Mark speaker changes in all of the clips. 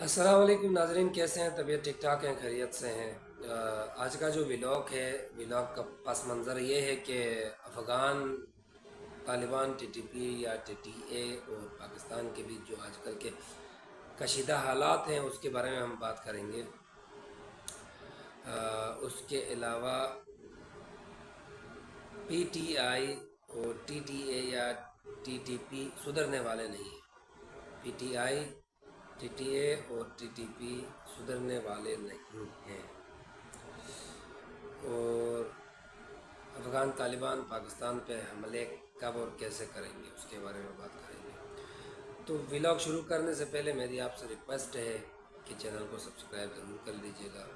Speaker 1: अस्सलाम वालेकुम नाजरीन, कैसे हैं? तबीयत ठीक ठाक है, खैरियत से हैं। आज का जो व्लॉग है, व्लॉग का पस मंज़र ये है कि अफ़गान तालिबान टीटीपी या टीटीए और पाकिस्तान के बीच जो आजकल के कशीदा हालात हैं उसके बारे में हम बात करेंगे। उसके अलावा पीटीआई और टीटीए या टीटीपी सुधरने वाले नहीं हैं। पीटीआई, टीटीए और टीटीपी सुधरने वाले नहीं हैं। और अफ़गान तालिबान पाकिस्तान पे हमले कब और कैसे करेंगे उसके बारे में बात करेंगे। तो व्लॉग शुरू करने से पहले मेरी आपसे रिक्वेस्ट है कि चैनल को सब्सक्राइब ज़रूर कर लीजिएगा,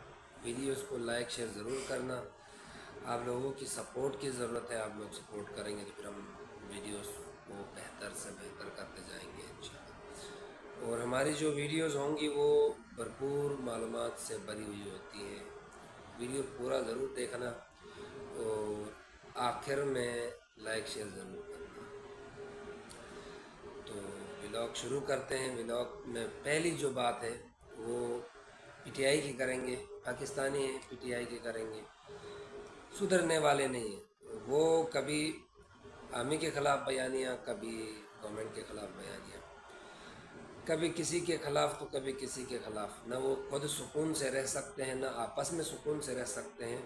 Speaker 1: वीडियोस को लाइक शेयर ज़रूर करना। आप लोगों की सपोर्ट की ज़रूरत है। आप लोग सपोर्ट करेंगे तो फिर हम वीडियोस को बेहतर से बेहतर करते जाएंगे इंशाल्लाह। और हमारी जो वीडियोस होंगी वो भरपूर मालूमात से भरी हुई होती हैं। वीडियो पूरा ज़रूर देखना और आखिर में लाइक शेयर ज़रूर करना। तो व्लॉग शुरू करते हैं। व्लॉग में पहली जो बात है वो पीटीआई की करेंगे। पाकिस्तानी है, पीटीआई की करेंगे। सुधरने वाले नहीं हैं वो। कभी आर्मी के ख़िलाफ़ बयानियाँ, कभी गवर्नमेंट के ख़िलाफ़ बयानियाँ, कभी किसी के ख़िलाफ़ तो कभी किसी के ख़िलाफ़। ना वो खुद सुकून से रह सकते हैं, ना आपस में सुकून से रह सकते हैं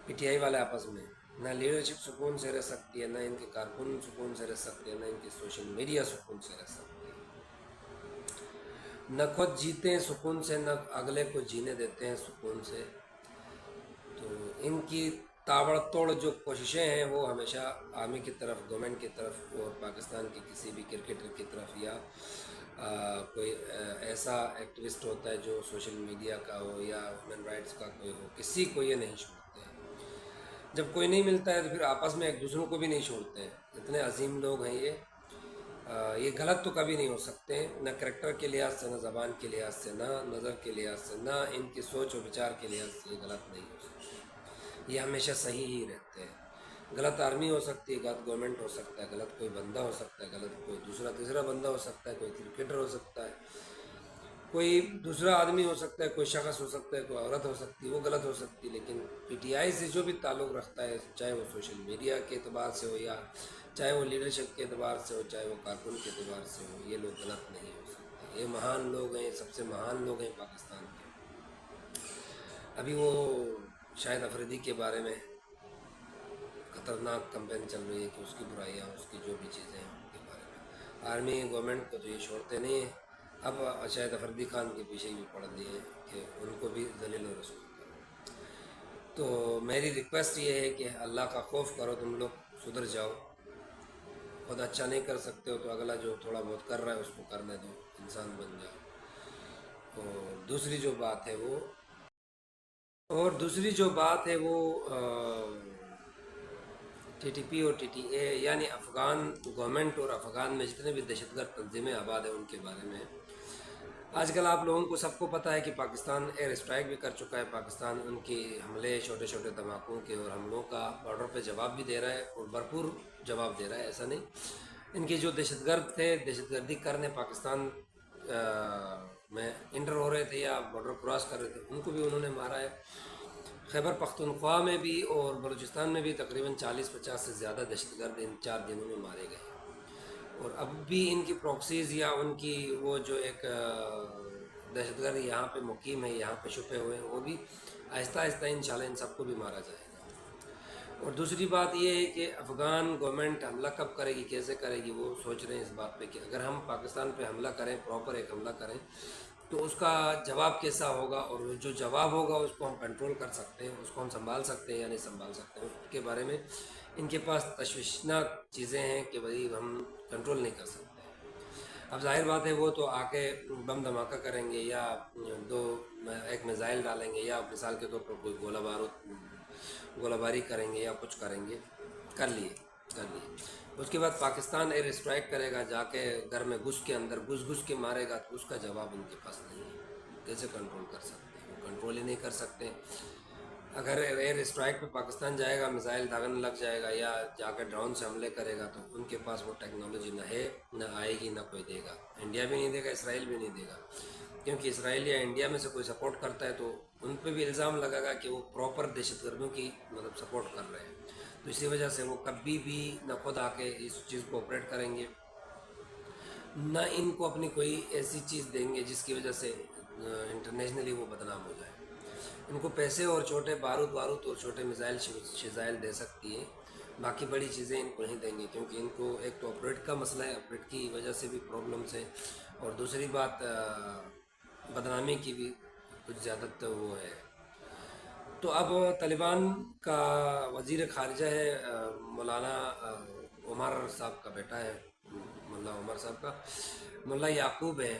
Speaker 1: पीटीआई वाले आपस में। ना लीडरशिप सुकून से रह सकती है, ना इनके कारकुन सुकून से रह सकते हैं, ना इनकी सोशल मीडिया सुकून से रह सकती है। न खुद जीते हैं सुकून से, न अगले को जीने देते हैं सुकून से। तो इनकी ताबड़तोड़ जो कोशिशें हैं वो हमेशा आर्मी की तरफ, गवर्नमेंट की तरफ और पाकिस्तान के किसी भी क्रिकेटर की तरफ या कोई ऐसा एक्टिविस्ट होता है जो सोशल मीडिया का हो या ह्यूमन राइट्स का कोई हो, किसी को ये नहीं छोड़ते हैं। जब कोई नहीं मिलता है तो फिर आपस में एक दूसरों को भी नहीं छोड़ते हैं। इतने अजीम लोग हैं ये गलत तो कभी नहीं हो सकते हैं, न करेक्टर के लिहाज से, न ज़बान के लिहाज से, न नज़र के लिहाज से, न इनकी सोच और विचार के लिहाज से ये गलत नहीं हो सकते। ये हमेशा सही ही रहते हैं। गलत आर्मी हो सकती है, गलत गवर्नमेंट हो सकता है, गलत कोई बंदा हो सकता है, गलत कोई दूसरा तीसरा बंदा हो सकता है, कोई क्रिकेटर हो सकता है, कोई दूसरा आदमी हो सकता है, कोई शख्स हो सकता है, कोई औरत हो सकती है, वो गलत हो सकती है। लेकिन पीटीआई से जो भी ताल्लुक़ रखता है, चाहे वो सोशल मीडिया के अतबार से हो या चाहे वो लीडरशिप के अतबार से हो, चाहे वो कारकुन के अतबार से हो, ये लोग गलत नहीं हो सकते। ये महान लोग हैं, सबसे महान लोग हैं पाकिस्तान के। अभी वो शाहिद अफरीदी के बारे में ख़तरनाक कंपेन चल रही है कि उसकी बुराइयाँ, उसकी जो भी चीज़ें हैं उनके बारे में। आर्मी गवर्नमेंट को तो ये छोड़ते नहीं हैं। अब शाहिद अफरीदी खान के पीछे भी पड़ दिए हैं कि उनको भी ज़लील और रसूल करो। तो मेरी रिक्वेस्ट ये है कि अल्लाह का खौफ करो, तुम लोग सुधर जाओ। खुद अच्छा नहीं कर सकते हो तो अगला जो थोड़ा बहुत कर रहा है उसको करने दो, इंसान बन जाओ। और दूसरी जो बात है वो टीटीपी और टीटीए यानी अफ़गान गवर्नमेंट और अफ़गान में जितने भी दहशतगर्द तंजीमें आबाद हैं उनके बारे में। आजकल आप लोगों को सबको पता है कि पाकिस्तान एयर स्ट्राइक भी कर चुका है। पाकिस्तान उनके हमले, छोटे छोटे धमाकों के और हमलों का बॉर्डर पे जवाब भी दे रहा है और भरपूर जवाब दे रहा है। ऐसा नहीं, इनके जो दहशतगर्द थे, दहशतगर्दी करने पाकिस्तान में इंटर हो रहे थे या बॉर्डर क्रॉस कर रहे थे, उनको भी उन्होंने मारा है। खैबर पख्तूनख्वा में भी और बलूचिस्तान में भी तकरीबन 40-50 से ज़्यादा दहशतगर्द इन 4 दिनों में मारे गए। और अब भी इनकी प्रॉक्सीज़ या उनकी वो जो एक दहशतगर्द यहाँ पे मुकीम है, यहाँ पे छुपे हुए हैं, वो भी आहिस्ता आहिस्ता इंशाल्लाह इन सबको भी मारा जाएगा। और दूसरी बात ये है कि अफ़गान गवर्नमेंट हमला कब करेगी, कैसे करेगी, वो सोच रहे हैं इस बात पे कि अगर हम पाकिस्तान पे हमला करें, प्रॉपर एक हमला करें, तो उसका जवाब कैसा होगा और जो जवाब होगा उसको हम कंट्रोल कर सकते हैं, उसको हम संभाल सकते हैं या नहीं संभाल सकते हैं, उसके बारे में इनके पास तशवीशनाक चीज़ें हैं कि भाई हम कंट्रोल नहीं कर सकते। अब जाहिर बात है वो तो आके बम धमाका करेंगे या दो एक मिज़ाइल डालेंगे या मिसाल के तौर पर कोई गोलाबारी करेंगे या कुछ करेंगे, कर लिए। उसके बाद पाकिस्तान एयर स्ट्राइक करेगा, जाके घर में घुस के अंदर घुस के मारेगा, तो उसका जवाब उनके पास नहीं है। कैसे कंट्रोल कर सकते हैं? वो कंट्रोल ही नहीं कर सकते। अगर एयर स्ट्राइक पे पाकिस्तान जाएगा, मिसाइल दागने लग जाएगा या जाकर ड्रोन से हमले करेगा, तो उनके पास वो टेक्नोलॉजी ना है, ना आएगी, ना कोई देगा। इंडिया भी नहीं देगा, इसराइल भी नहीं देगा। کیونکہ اسرائیل یا انڈیا میں سے کوئی سپورٹ کرتا ہے تو ان پہ بھی الزام لگے گا کہ وہ پراپر دہشت گردوں کی مطلب سپورٹ کر رہے ہیں. تو اسی وجہ سے وہ کبھی بھی نہ خود آ کے اس چیز کو آپریٹ کریں گے، نہ ان کو اپنی کوئی ایسی چیز دیں گے جس کی وجہ سے انٹرنیشنلی وہ بدنام ہو جائے. ان کو پیسے اور چھوٹے بارود اور چھوٹے میزائل شزائل دے سکتی ہے، باقی بڑی چیزیں ان کو نہیں دیں گے، کیونکہ ان کو ایک تو آپریٹ کا مسئلہ ہے، آپریٹ کی وجہ سے بھی پرابلمس ہے، اور دوسری بات بدنامی کی بھی کچھ زیادہ وہ ہے. تو اب طالبان کا وزیر خارجہ ہے مولانا عمر صاحب کا بیٹا ہے، ملا عمر صاحب کا ملا یعقوب ہے.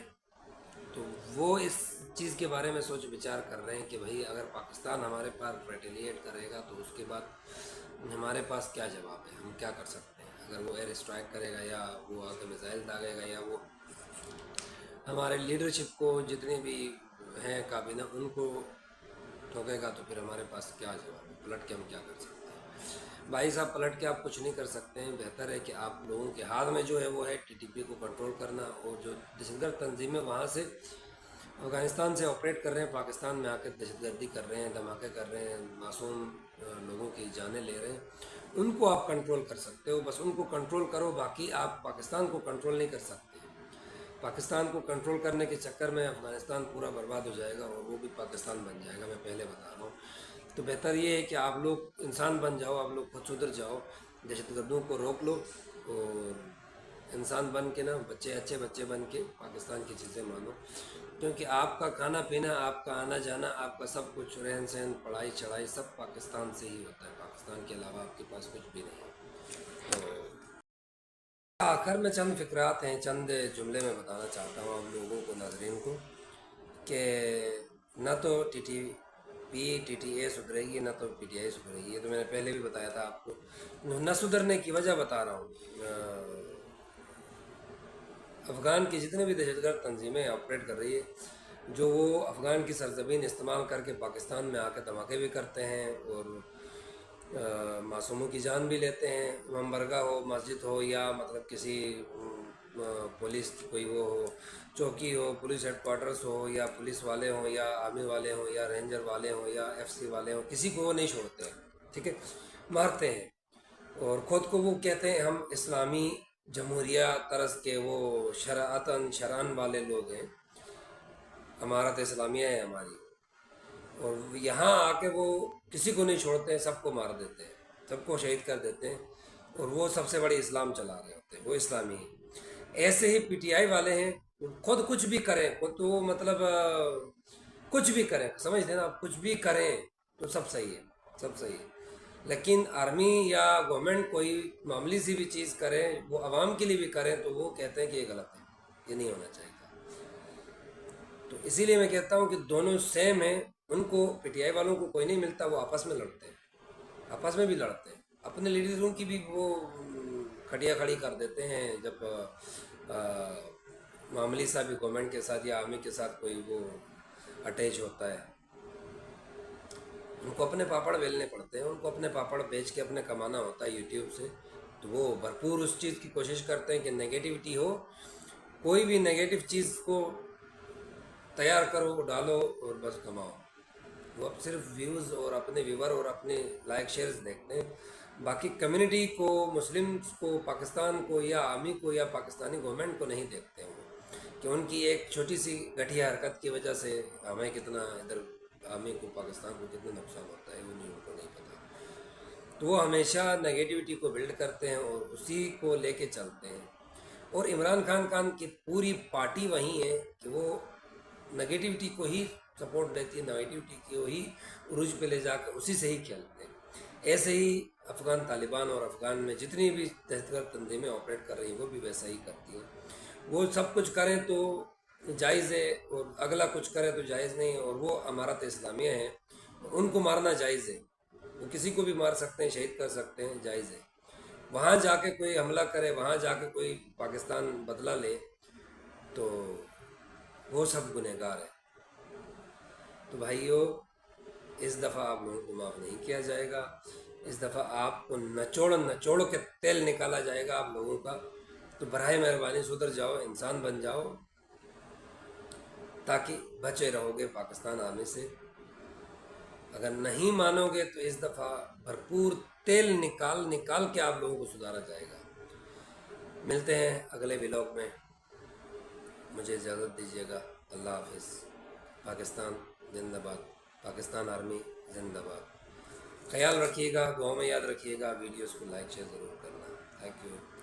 Speaker 1: تو وہ اس چیز کے بارے میں سوچ بچار کر رہے ہیں کہ بھئی اگر پاکستان ہمارے پاس ریٹیلیٹ کرے گا تو اس کے بعد ہمارے پاس کیا جواب ہے، ہم کیا کر سکتے ہیں. اگر وہ ایئر اسٹرائک کرے گا یا وہ آگے میزائل داغے گا یا وہ ہمارے لیڈرشپ کو جتنے بھی ہیں کابینہ ان کو ٹھوکے گا تو پھر ہمارے پاس کیا جواب ہے، پلٹ کے ہم کیا کر سکتے ہیں. بھائی صاحب پلٹ کے آپ کچھ نہیں کر سکتے ہیں، بہتر ہے کہ آپ لوگوں کے ہاتھ میں جو ہے وہ ہے ٹی ٹی پی کو کنٹرول کرنا، اور جو دہشت گرد تنظیمیں وہاں سے افغانستان سے آپریٹ کر رہے ہیں، پاکستان میں آ کے دہشت گردی کر رہے ہیں، دھماکے کر رہے ہیں، معصوم لوگوں کی جانیں لے رہے ہیں، ان کو آپ کنٹرول کر سکتے ہو. بس ان کو کنٹرول کرو، باقی آپ پاکستان کو کنٹرول نہیں کر سکتے. پاکستان کو کنٹرول کرنے کے چکر میں افغانستان پورا برباد ہو جائے گا اور وہ بھی پاکستان بن جائے گا، میں پہلے بتا رہا ہوں. تو بہتر یہ ہے کہ آپ لوگ انسان بن جاؤ، آپ لوگ خود سدھر جاؤ، دہشت گردوں کو روک لو، اور انسان بن کے نا اچھے بچے بن کے پاکستان کی چیزیں مانو. کیونکہ آپ کا کھانا پینا، آپ کا آنا جانا، آپ کا سب کچھ، رہن سہن، پڑھائی چڑھائی سب پاکستان سے ہی ہوتا ہے، پاکستان کے علاوہ آپ کے پاس کچھ بھی نہیں ہے. تو آخر میں چند فکرات ہیں، چند جملے میں بتانا چاہتا ہوں آپ لوگوں کو، ناظرین کو، کہ نہ تو ٹی ٹی اے سدھرے گی، نہ تو پی ٹی آئی سدھرے گی. یہ تو میں نے پہلے بھی بتایا تھا آپ کو. نہ سدھرنے کی وجہ بتا رہا ہوں. افغان کی جتنے بھی دہشت گرد تنظیمیں آپریٹ کر رہی ہے، جو وہ افغان کی سرزمین استعمال کر کے پاکستان میں آ کے دھماکے بھی کرتے ہیں اور معصوموں کی جان بھی لیتے ہیں، امام برگاہ ہو، مسجد ہو، یا مطلب کسی پولیس کوئی وہ ہو، چوکی ہو، پولیس ہیڈ کوارٹرز ہو، یا پولیس والے ہوں، یا آرمی والے ہوں، یا رینجر والے ہوں، یا ایف سی والے ہوں، کسی کو وہ نہیں چھوڑتے ہیں. ٹھیک ہے، مارتے ہیں. اور خود کو وہ کہتے ہیں ہم اسلامی جمہوریہ طرز کے وہ شرعن والے لوگ ہیں، امارت اسلامیہ ہے ہماری. اور یہاں آ کے وہ کسی کو نہیں چھوڑتے ہیں، سب کو مار دیتے ہیں، سب کو شہید کر دیتے ہیں، اور وہ سب سے بڑی اسلام چلا رہے ہوتے ہیں، وہ اسلامی ہیں. ایسے ہی پی ٹی آئی والے ہیں، خود کچھ بھی کریں، خود تو مطلب کچھ بھی کریں، سمجھتے ہیں نا، کچھ بھی کریں تو سب صحیح ہے، سب صحیح ہے. لیکن آرمی یا گورنمنٹ کوئی معمولی سی بھی چیز کرے، وہ عوام کے لیے بھی کریں، تو وہ کہتے ہیں کہ یہ غلط ہے، یہ نہیں ہونا چاہیے. تو اسی لیے میں کہتا ہوں کہ دونوں سیم ہیں. ان کو پی ٹی آئی والوں کو کوئی نہیں ملتا، وہ آپس میں لڑتے ہیں، آپس میں بھی لڑتے ہیں، اپنے لیڈروں کی بھی وہ کھڑیاں کھڑی کر دیتے ہیں جب معاملی سا بھی گورنمنٹ کے ساتھ یا آرمی کے ساتھ کوئی وہ اٹیچ ہوتا ہے. ان کو اپنے پاپڑ بیلنے پڑتے ہیں، ان کو اپنے پاپڑ بیچ کے اپنے کمانا ہوتا ہے یوٹیوب سے. تو وہ بھرپور اس چیز کی کوشش کرتے ہیں کہ نگیٹیوٹی ہو، کوئی بھی نگیٹو چیز کو تیار کرو، ڈالو اور بس کماؤ. وہ اب صرف ویوز اور اپنے ویور اور اپنے لائک شیئرز دیکھتے ہیں، باقی کمیونٹی کو، مسلمس کو، پاکستان کو، یا آرمی کو، یا پاکستانی گورنمنٹ کو نہیں دیکھتے ہیں. کہ ان کی ایک چھوٹی سی گٹھیا حرکت کی وجہ سے ہمیں کتنا ادھر آرمی کو، پاکستان کو کتنا نقصان ہوتا ہے، وہ نہیں، ان کو نہیں پتہ. تو وہ ہمیشہ نگیٹیوٹی کو بلڈ کرتے ہیں اور اسی کو لے کے چلتے ہیں. اور عمران خان کی پوری پارٹی وہی ہے کہ وہ نگیٹیوٹی کو ہی سپورٹ دیتی ہے، نگیٹیوٹی کو ہی عروج پہ لے جا کے اسی سے ہی کھیلتے ہیں. ایسے ہی افغان طالبان اور افغان میں جتنی بھی دہشت گرد تنظیمیں آپریٹ کر رہی ہیں وہ بھی ویسا ہی کرتی ہیں. وہ سب کچھ کریں تو جائز ہے، اور اگلا کچھ کرے تو جائز نہیں ہے. اور وہ امارت اسلامیہ ہیں، ان کو مارنا جائز ہے، وہ کسی کو بھی مار سکتے ہیں، شہید کر سکتے ہیں، جائز ہے. وہاں جا کے کوئی حملہ کرے، وہاں جا کے کوئی پاکستان بدلہ لے تو وہ سب گنہگار ہے. تو بھائیو، اس دفعہ آپ لوگوں کو معاف نہیں کیا جائے گا، اس دفعہ آپ کو نچوڑ کے تیل نکالا جائے گا آپ لوگوں کا. تو براہ مہربانی سدھر جاؤ، انسان بن جاؤ. ताकि बचे रहोगे पाकिस्तान आर्मी से। अगर नहीं मानोगे तो इस दफ़ा भरपूर तेल निकाल के आप लोगों को सुधारा जाएगा। मिलते हैं अगले व्लॉग में, मुझे इजाज़त दीजिएगा। अल्लाह हाफिज़। पाकिस्तान जिंदाबाद, पाकिस्तान आर्मी जिंदाबाद। ख्याल रखिएगा, दुआ में याद रखिएगा। वीडियोस को लाइक शेयर ज़रूर करना। Thank you.